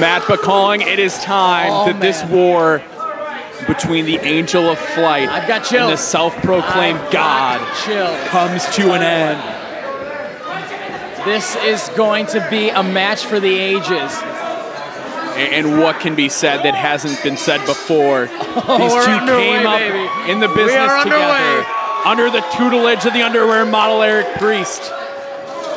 Matt calling, it is time that this war between the Angel of Flight and the self-proclaimed God comes to an end. This is going to be a match for the ages. And what can be said that hasn't been said before? These two came up in the business together under the tutelage of the underwear model Eric Priest.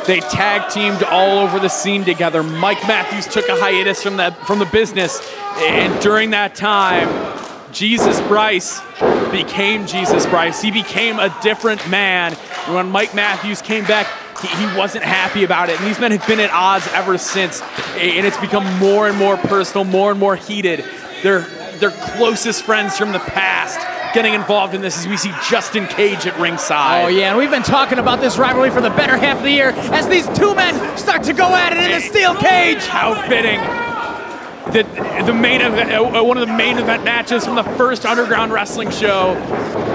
They tag teamed all over the scene together. Mike Matthews took a hiatus from the business, and during that time, Jesus Bryce became Jesus Bryce. He became a different man. And when Mike Matthews came back, he wasn't happy about it. And these men have been at odds ever since. And it's become more and more personal, more and more heated. They're closest friends from the past getting involved in this as we see Justin Kage at ringside. Oh yeah, and we've been talking about this rivalry for the better half of the year as these two men start to go at it in a steel cage. How fitting. The main event, one of the main event matches from the first Underground Wrestling show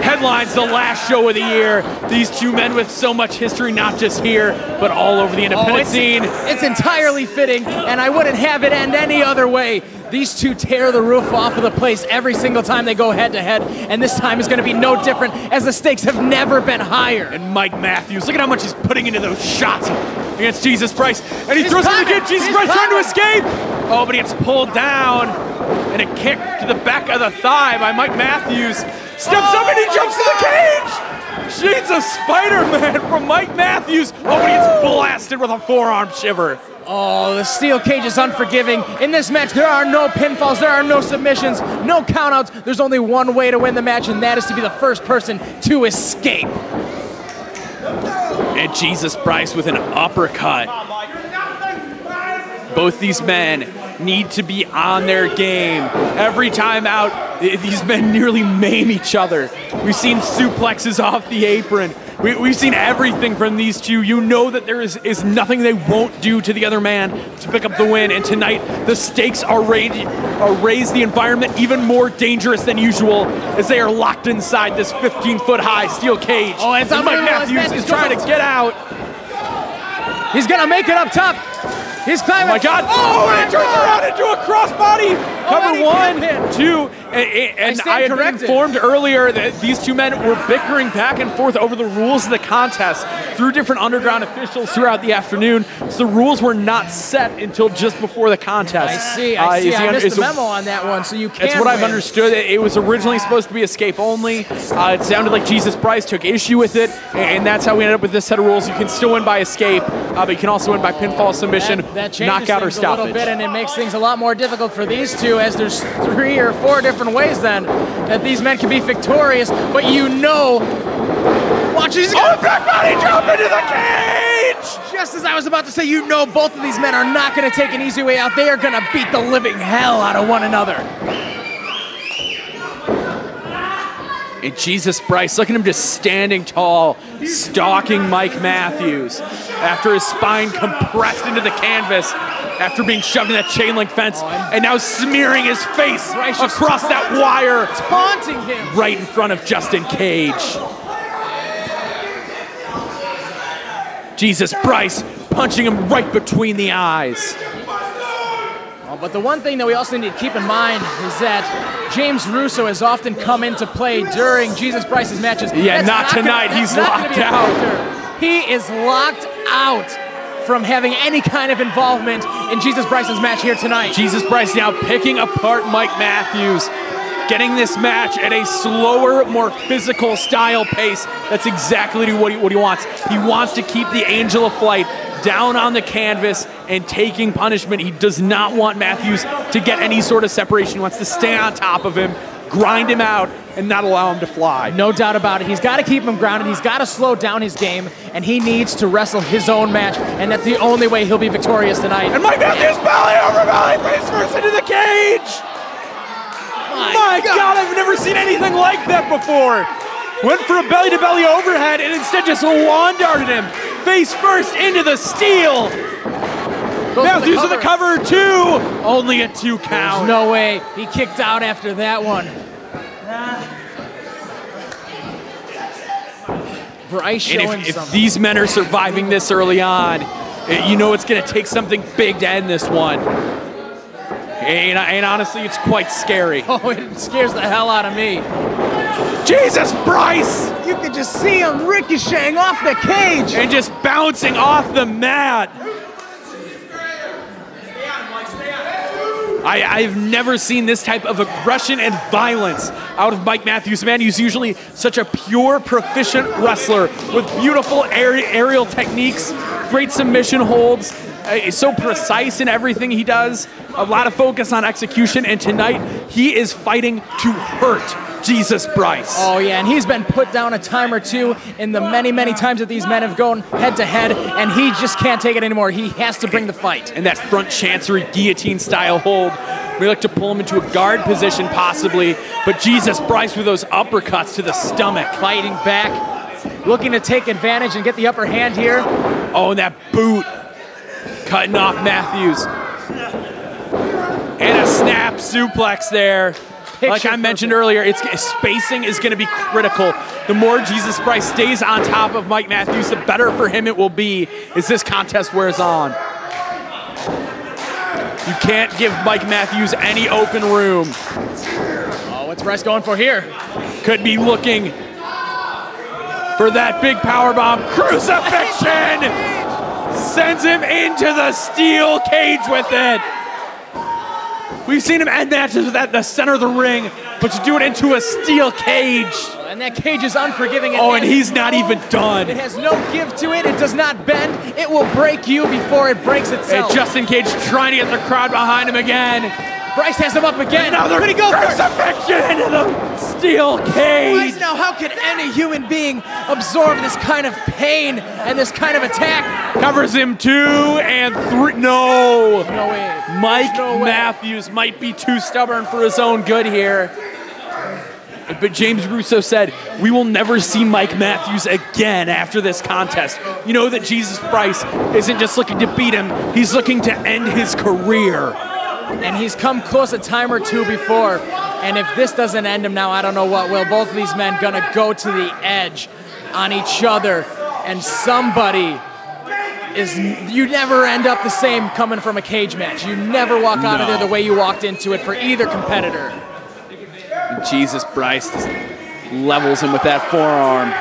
headlines the last show of the year. These two men with so much history, not just here, but all over the independent scene. It's entirely fitting, and I wouldn't have it end any other way. These two tear the roof off of the place every single time they go head-to-head, and this time is going to be no different as the stakes have never been higher. And Mike Matthews, look at how much he's putting into those shots against Jesus Bryce, and he throws it again. Jesus Bryce trying to escape. Oh, but he gets pulled down, and a kick to the back of the thigh by Mike Matthews. Steps up and he jumps to the cage. Shades of Spider-Man from Mike Matthews. Oh, but he gets blasted with a forearm shiver. Oh, the steel cage is unforgiving. In this match, there are no pinfalls, there are no submissions, no countouts. There's only one way to win the match, and that is to be the first person to escape. And Jesus Bryce with an uppercut. Both these men need to be on their game. Every time out, these men nearly maim each other. We've seen suplexes off the apron. We've seen everything from these two. You know that there is nothing they won't do to the other man to pick up the win. And tonight, the stakes are raised, the environment even more dangerous than usual as they are locked inside this 15-foot-high steel cage. Oh, and Mike Matthews is trying to get out. He's going to make it up top. He's climbing. Oh my God! Oh, and he turns around into a crossbody. Cover 1, 2, and I had been informed earlier that these two men were bickering back and forth over the rules of the contest through different underground officials throughout the afternoon. So the rules were not set until just before the contest. I see. I missed the memo on that one, so you can't. That's what I've understood. It was originally supposed to be escape only. It sounded like Jesus Bryce took issue with it, and that's how we ended up with this set of rules. You can still win by escape, but you can also win by pinfall, submission, that knockout, or stoppage. A little bit, and it makes things a lot more difficult for these two, as there's 3 or 4 different ways then that these men can be victorious. But you know, watch, he's got a back body drop into the cage. Just as I was about to say, you know, both of these men are not going to take an easy way out. They are going to beat the living hell out of one another. And Jesus Bryce, look at him just standing tall, stalking Mike Matthews after his spine compressed into the canvas after being shoved in that chain link fence, and now smearing his face across that wire, taunting him right in front of Justin Kage. Jesus Bryce punching him right between the eyes. But the one thing that we also need to keep in mind is that James Russo has often come into play during Jesus Bryce's matches. Yeah, not tonight. He's locked out. He is locked out from having any kind of involvement in Jesus Bryce's match here tonight. Jesus Bryce now picking apart Mike Matthews, getting this match at a slower, more physical style pace. That's exactly what he wants. He wants to keep the Angel of Flight down on the canvas and taking punishment. He does not want Matthews to get any sort of separation. He wants to stay on top of him, grind him out, and not allow him to fly. No doubt about it. He's got to keep him grounded. He's got to slow down his game, and he needs to wrestle his own match, and that's the only way he'll be victorious tonight. And Mike Matthews belly over belly, face first into the cage! My God, I've never seen anything like that before. Went for a belly-to-belly overhead and instead just lawn darted him face first into the steel. Matthews with the cover 2. Only a 2 count. There's no way. He kicked out after that one. Bryce showing if these men are surviving this early on, you know it's going to take something big to end this one. And honestly, it's quite scary. Oh, it scares the hell out of me. Jesus, Bryce! You could just see him ricocheting off the cage. And just bouncing off the mat. I've never seen this type of aggression and violence out of Mike Matthews. Man, he's usually such a pure, proficient wrestler with beautiful aerial techniques, great submission holds. He's so precise in everything he does. A lot of focus on execution, and tonight he is fighting to hurt Jesus Bryce. Oh yeah, and he's been put down a time or two in the many, many times that these men have gone head to head, and he just can't take it anymore. He has to bring the fight. And that front chancery guillotine style hold. We like to pull him into a guard position possibly, but Jesus Bryce with those uppercuts to the stomach. Fighting back, looking to take advantage and get the upper hand here. Oh, and that boot. Cutting off Matthews. And a snap suplex there. Like I mentioned earlier, spacing is going to be critical. The more Jesus Bryce stays on top of Mike Matthews, the better for him it will be as this contest wears on. You can't give Mike Matthews any open room. Oh, what's Bryce going for here? Could be looking for that big powerbomb. Crucifixion! Sends him into the steel cage with it. We've seen him end matches with that in the center of the ring, but to do it into a steel cage. And that cage is unforgiving. And he's not even done. It has no give to it. It does not bend. It will break you before it breaks itself. And Justin Cage trying to get the crowd behind him again. Bryce has him up again. Another crucifixion into the steel cage. Bryce, now how can any human being absorb this kind of pain and this kind of attack? Covers him 2 and 3. No. No way. Mike Matthews might be too stubborn for his own good here. But James Russo said, we will never see Mike Matthews again after this contest. You know that Jesus Bryce isn't just looking to beat him, he's looking to end his career. And he's come close a time or two before. And if this doesn't end him now, I don't know what will. Both of these men gonna go to the edge on each other. And somebody is, you never end up the same coming from a cage match. You never walk out of there the way you walked into it for either competitor. Jesus Bryce just levels him with that forearm.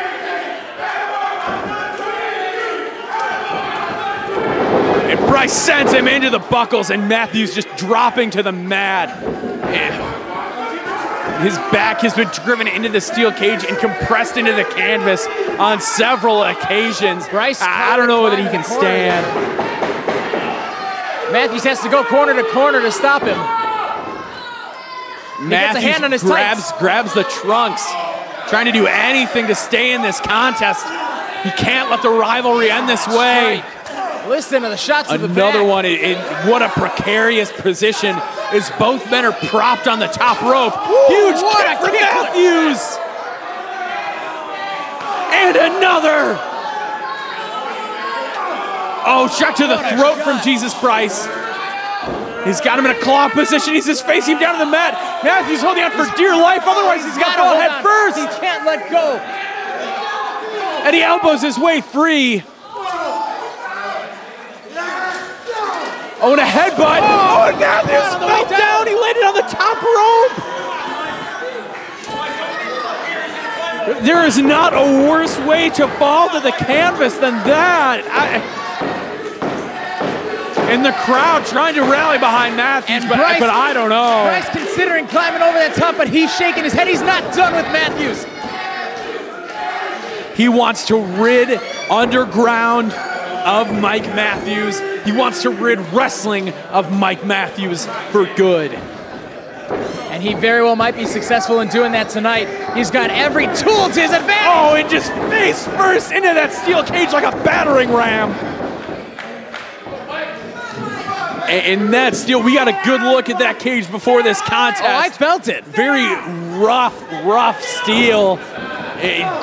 And Bryce sends him into the buckles, and Matthews just dropping to the mat. His back has been driven into the steel cage and compressed into the canvas on several occasions. Bryce, I don't know that he can stand. Matthews has to go corner to corner to stop him. He gets a hand on his grabs the trunks, trying to do anything to stay in this contest. He can't let the rivalry end this way. Listen to the shots of the back. Another one. What a precarious position as both men are propped on the top rope. Huge kick for Matthews. And another. Oh, shot to the throat from Jesus Bryce. He's got him in a claw position. He's just facing him down to the mat. Matthews holding on for dear life. Otherwise, he's got to fall head first. He can't let go. And he elbows his way free. Oh, and a headbutt. Oh, and Matthews fell down. He landed on the top rope. There is not a worse way to fall to the canvas than that. And the crowd trying to rally behind Matthews, but I don't know. Bryce considering climbing over that top, but he's shaking his head. He's not done with Matthews. He wants to rid underground of Mike Matthews. He wants to rid wrestling of Mike Matthews for good. And he very well might be successful in doing that tonight. He's got every tool to his advantage. Oh, and just face first into that steel cage like a battering ram. And that steel, we got a good look at that cage before this contest. Oh, I felt it. Very rough steel.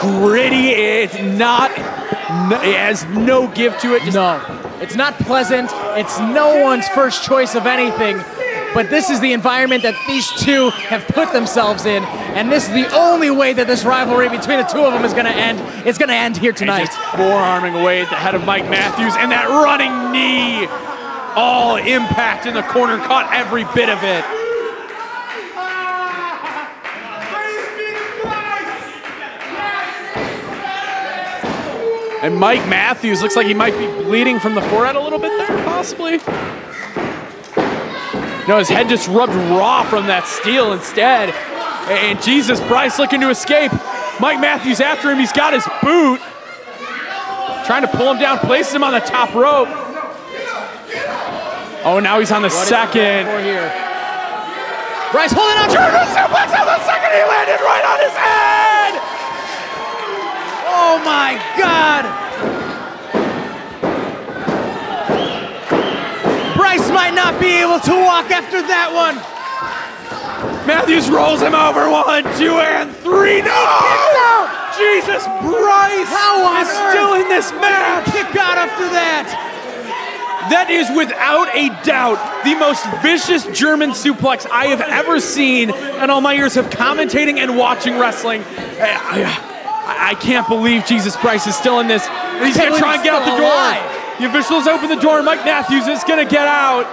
Gritty. It's not, it has no give to it. No, it's not pleasant. It's no one's first choice of anything. But this is the environment that these two have put themselves in, and this is the only way that this rivalry between the two of them is going to end. It's going to end here tonight. And just forearming away at the head of Mike Matthews, and that running knee. All impact in the corner, caught every bit of it. And Mike Matthews looks like he might be bleeding from the forehead a little bit there, possibly. No, his head just rubbed raw from that steel instead. And Jesus, Bryce looking to escape. Mike Matthews after him, he's got his boot. Trying to pull him down, places him on the top rope. Oh, now he's on the second. Bryce holding on. German suplex on the second, he landed right on his head! Oh my God! Bryce might not be able to walk after that one. Matthews rolls him over, 1, 2, and 3. No! Jesus, Bryce is still in this match. Kick out after that. That is without a doubt the most vicious German suplex I have ever seen in all my years of commentating and watching wrestling. I can't believe Jesus Bryce is still in this. He's going to try and get out the door. The officials open the door. Mike Matthews is going to get out.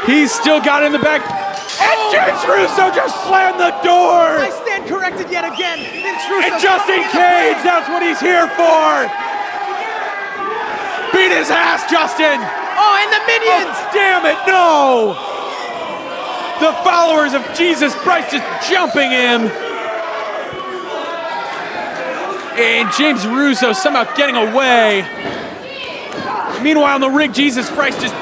He's still got it in the back. And James Russo just slammed the door. I stand corrected yet again. And Justin Cage, that's what he's here for. Beat his ass, Justin. Oh, and the minions. Oh, damn it, no. The followers of Jesus Bryce just jumping him. And James Russo somehow getting away. Meanwhile, in the ring, Jesus Bryce just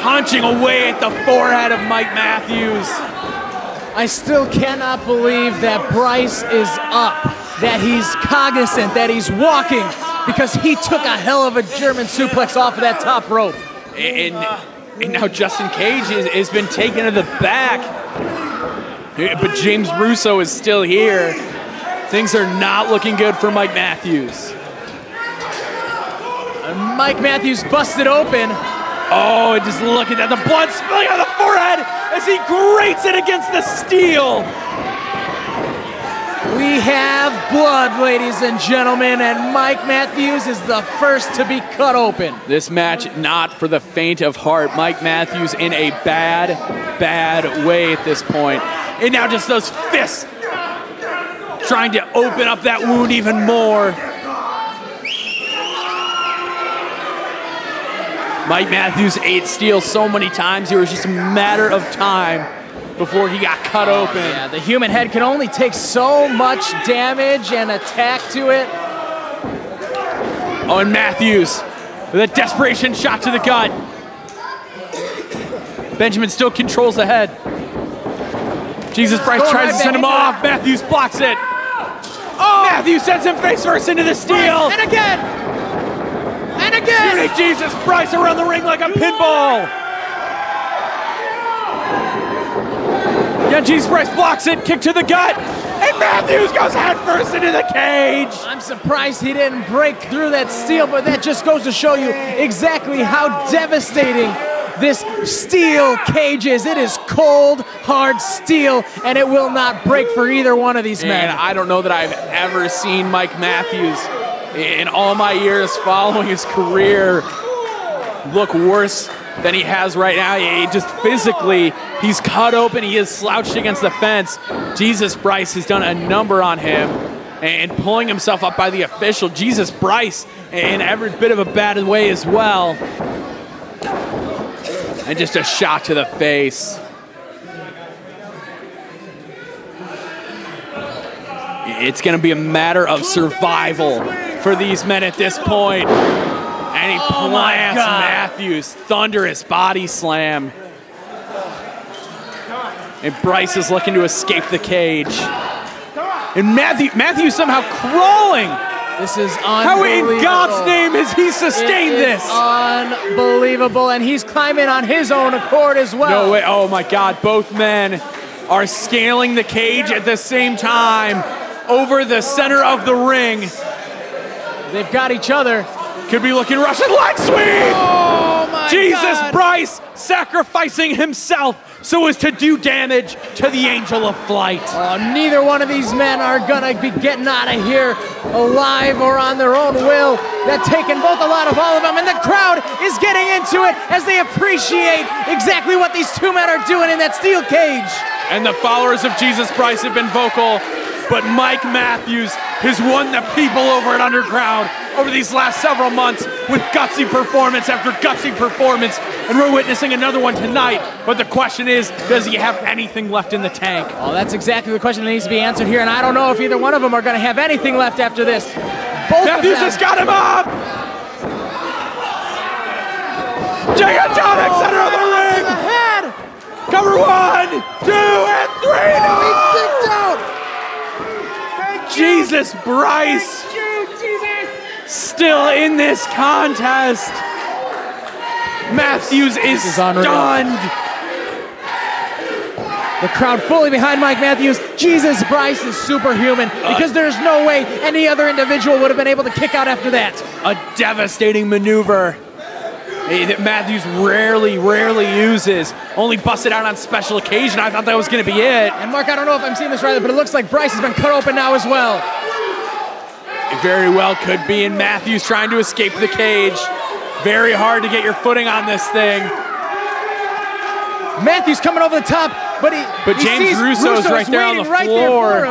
punching away at the forehead of Mike Matthews. I still cannot believe that Bryce is up, that he's cognizant, that he's walking, because he took a hell of a German suplex off of that top rope. And now Justin Cage has been taken to the back. But James Russo is still here. Things are not looking good for Mike Matthews. Mike Matthews busted open. Oh, and just look at that. The blood spilling on the forehead as he grates it against the steel. We have blood, ladies and gentlemen, and Mike Matthews is the first to be cut open. This match not for the faint of heart. Mike Matthews in a bad, bad way at this point. And now just those fists trying to open up that wound even more. Mike Matthews ate steel so many times, it was just a matter of time before he got cut open. Yeah, the human head can only take so much damage and attack to it. Oh, and Matthews with a desperation shot to the gut. Benjamin still controls the head. Jesus Bryce tries to send him off. Matthews blocks it. Oh! Matthews sends him face first into the steel. And again! And again! Shooting Jesus Bryce around the ring like a pinball. Yeah, Jesus Bryce blocks it, kick to the gut, and Matthews goes head first into the cage. I'm surprised he didn't break through that steel, but that just goes to show you exactly how devastating this steel cage is. It is cold, hard steel, and it will not break for either one of these men. And I don't know that I've ever seen Mike Matthews in all my years following his career look worse than he has right now. He just physically, he's cut open, he is slouched against the fence. Jesus Bryce has done a number on him and pulling himself up by the official. Jesus Bryce in every bit of a bad way as well. And just a shot to the face. It's going to be a matter of survival for these men at this point. And he plants Matthews, thunderous body slam. And Bryce is looking to escape the cage. And Matthews somehow crawling. This is unbelievable. How in God's name has he sustained this? Unbelievable, and he's climbing on his own accord as well. No way, oh my God, both men are scaling the cage at the same time over the center of the ring. They've got each other. Could be looking Russian leg sweep. Oh my Jesus Bryce sacrificing himself so as to do damage to the Angel of Flight. Oh, neither one of these men are gonna be getting out of here alive or on their own will. They're taking both a lot of all of them, and the crowd is getting into it as they appreciate exactly what these two men are doing in that steel cage. And the followers of Jesus Bryce have been vocal, but Mike Matthews has won the people over at Underground over these last several months with gutsy performance after gutsy performance, and we're witnessing another one tonight. But the question is, does he have anything left in the tank? Oh, that's exactly the question that needs to be answered here, and I don't know if either one of them are going to have anything left after this. Both Matthews has got him up! Gigantic center of the ring! Ahead! Cover 1, 2, and 3, no! He's kicked out! Jesus Bryce! Still in this contest. Matthews is stunned. The crowd fully behind Mike Matthews. Jesus Bryce is superhuman because there's no way any other individual would have been able to kick out after that. A devastating maneuver that Matthews rarely uses. Only busted out on special occasion. I thought that was going to be it. And Mark, I don't know if I'm seeing this right, but it looks like Bryce has been cut open now as well. It very well could be, and Matthews trying to escape the cage. Very hard to get your footing on this thing. Matthews coming over the top, but James Russo's right there on the floor.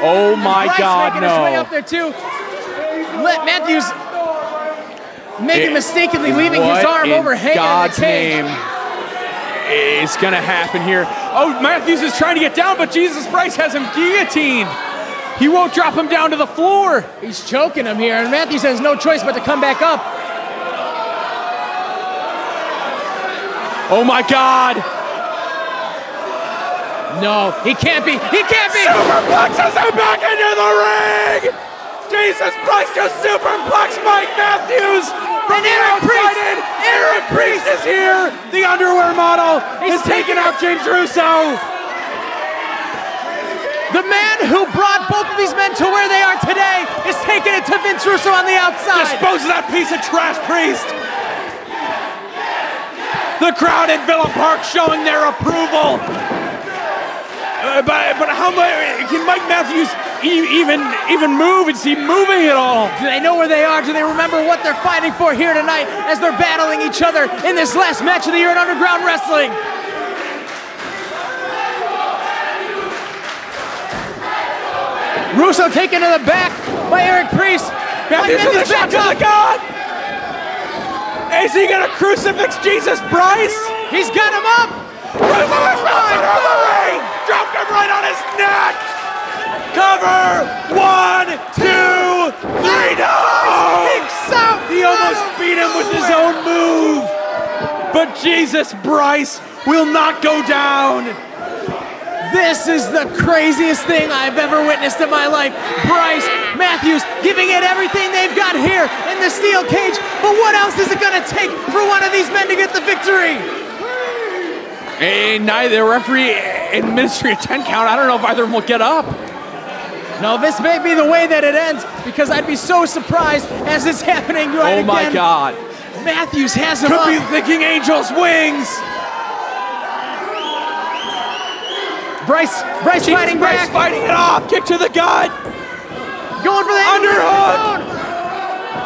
Oh my God, no! His way up there too. Let Matthews maybe mistakenly leaving his arm overhanging God's the cage. name is gonna happen here. Oh, Matthews is trying to get down, but Jesus Bryce has him guillotined. He won't drop him down to the floor. He's choking him here, and Matthews has no choice but to come back up. Oh my God. No, he can't be. He can't be. Superplexes him back into the ring. Jesus Bryce just superplex Mike Matthews. And Aaron Priest is here. The underwear model is taking out James Russo. The man who brought both of these men to where they are today is taking it to Vince Russo on the outside. Dispose of that piece of trash, Priest. The crowd at Villa Park showing their approval. But how much can Mike Matthews even move? Is he moving at all? Do they know where they are? Do they remember what they're fighting for here tonight as they're battling each other in this last match of the year in Underground Wrestling? Russo taken to the back by Eric Priest. Matthews with a shot to the gut. Is he gonna crucifix Jesus Bryce? He's got him up. Russo is center of the ring. Dropped him right on his neck. Cover 1, 2, 3. No! He almost beat him with his own move. But Jesus Bryce will not go down. This is the craziest thing I've ever witnessed in my life. Bryce Matthews giving it everything they've got here in the steel cage. But what else is it going to take for one of these men to get the victory? And neither referee and ministry of 10 count. I don't know if either of them will get up. No, this may be the way that it ends because I'd be so surprised as it's happening right again. Oh my God. Matthews has him up. Could be thinking Angel's wings. Bryce fighting back. Bryce fighting it off. Kick to the gut. Going for the underhook.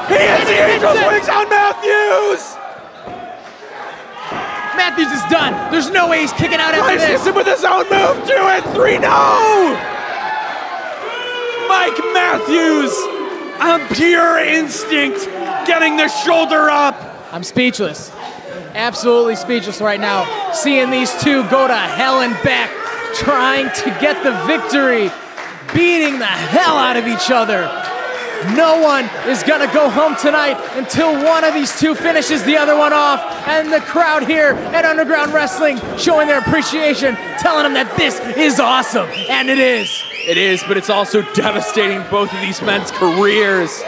He hits the Angel's wings on Matthews. Matthews is done. There's no way he's kicking out after this. Hits him with his own move. 2 and 3. No. Mike Matthews on pure instinct getting the shoulder up. I'm speechless. Absolutely speechless right now. Seeing these two go to hell and back, trying to get the victory, beating the hell out of each other. No one is gonna go home tonight until one of these two finishes the other one off. And the crowd here at Underground Wrestling showing their appreciation, telling them that this is awesome. And it is. It is, but it's also devastating both of these men's careers.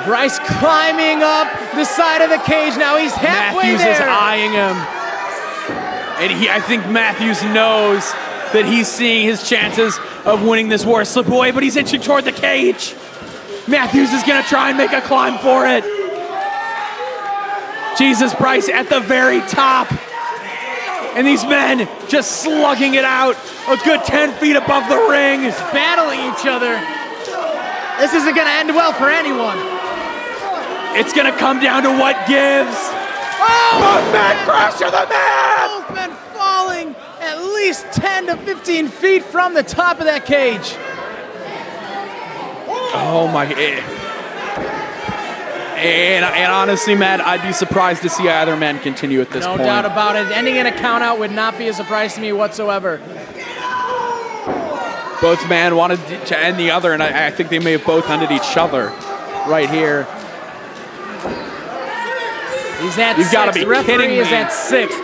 Bryce climbing up the side of the cage now. He's halfway Matthews there. Is eyeing him. And I think Matthews knows that he's seeing his chances of winning this war slip away, but he's inching toward the cage. Matthews is gonna try and make a climb for it. Jesus, Bryce at the very top. And these men just slugging it out a good 10 feet above the ring. Battling each other. This isn't going to end well for anyone. It's going to come down to what gives. Oh! Both men crash to the mat! Both men falling at least 10 to 15 feet from the top of that cage. Oh my. And honestly, Matt, I'd be surprised to see either man continue at this point. No doubt about it. Ending in a count out would not be a surprise to me whatsoever. Both men wanted to end the other, and I think they may have both ended each other right here. He's at You've 6. got to be kidding me. Referee is at 6.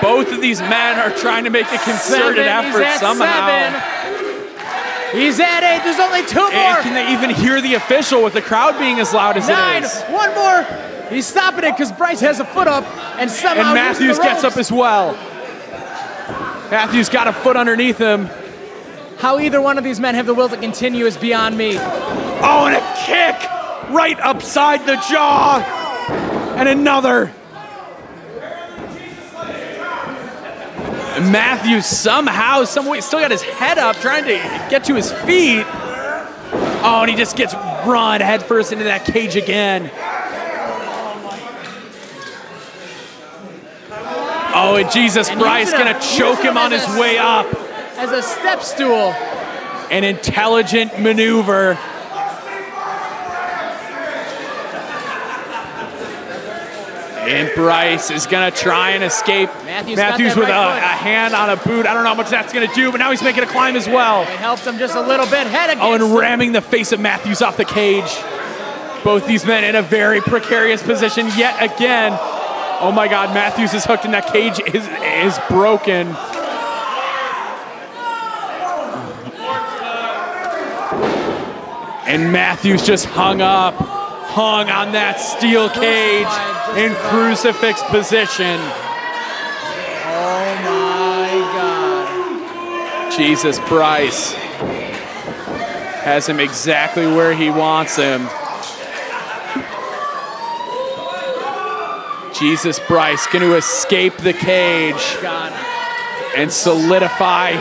Both of these men are trying to make a concerted effort somehow. 7. He's at 8. There's only 2 more. And can they even hear the official with the crowd being as loud as 9. it is? 1 more. He's stopping it because Bryce has a foot up, and somehow Matthews gets up as well. Matthews got a foot underneath him. How either one of these men have the will to continue is beyond me. Oh, and a kick right upside the jaw. And another. Matthews somehow, some way, still got his head up, trying to get to his feet. Oh, and he just gets run headfirst into that cage again. Oh, and Jesus, Bryce gonna choke him on his way up. As a step stool. An intelligent maneuver. And Bryce is going to try and escape. Matthews with a hand on a boot. I don't know how much that's going to do, but now he's making a climb as well. It helps him just a little bit. Head against and ramming the face of Matthews off the cage. Both these men in a very precarious position yet again. Oh my God, Matthews is hooked and that cage is broken. And Matthews just hung on that steel cage in crucifix position. Oh my God. Jesus, Bryce has him exactly where he wants him. Jesus, Bryce going to escape the cage and solidify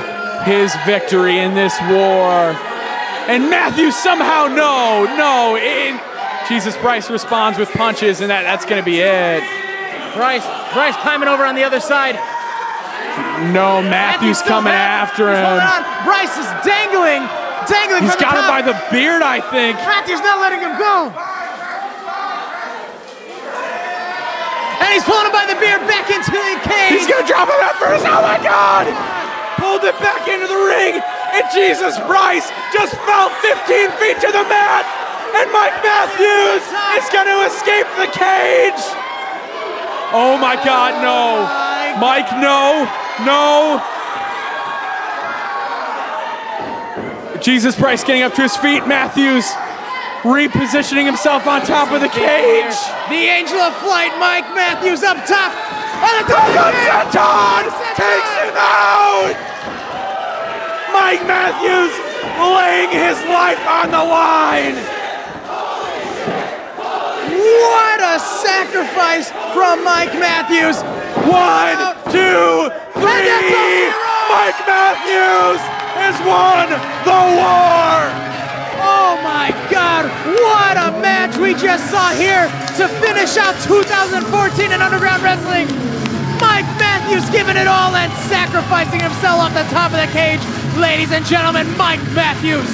his victory in this war. And Matthews somehow, no. Jesus, Bryce responds with punches, and that's going to be it. Bryce climbing over on the other side. No, Matthews coming after him. Bryce is dangling. He's got him by the beard, I think. Matthews not letting him go. And he's pulling him by the beard back into the cage. He's going to drop him at first. Oh, my God. Pulled it back into the ring. And Jesus, Bryce just fell 15 feet to the mat. And Mike Matthews is going to escape the cage. Oh, my God, no. Mike, no. Jesus, Bryce getting up to his feet. Matthews repositioning himself on top of the cage. The angel of flight, Mike Matthews up top. And Senton takes him out. Mike Matthews laying his life on the line. What a sacrifice from Mike Matthews. 1, 2, 3. Mike Matthews has won the war. Oh my God, what a match we just saw here to finish out 2014 in Underground Wrestling. Mike Matthews giving it all and sacrificing himself off the top of the cage. Ladies and gentlemen, Mike Matthews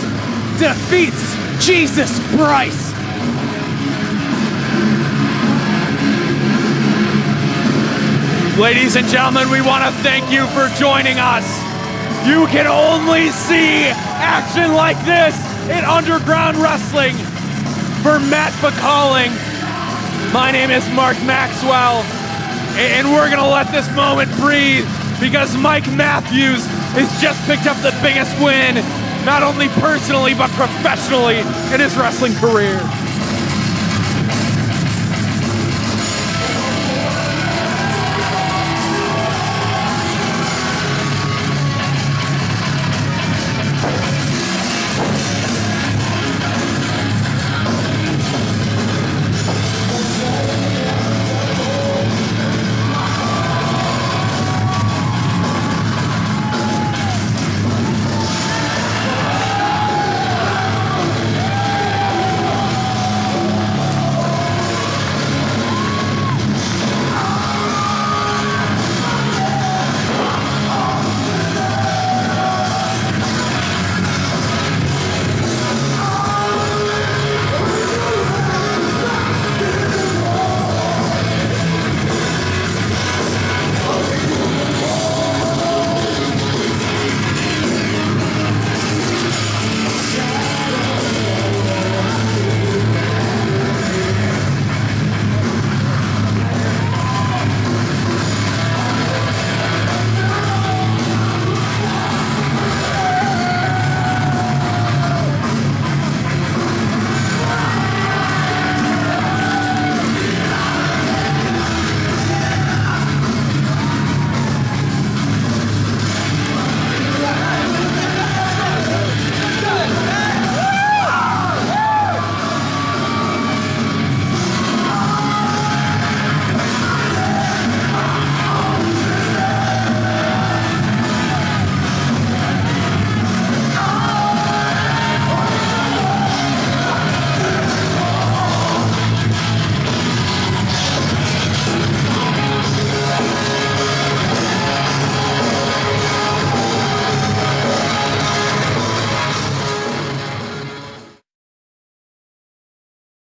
defeats Jesus Bryce. Ladies and gentlemen, we want to thank you for joining us. You can only see action like this in Underground Wrestling. For Matt Bacalling, my name is Mark Maxwell, and we're going to let this moment breathe because Mike Matthews has just picked up the biggest win, not only personally but professionally in his wrestling career.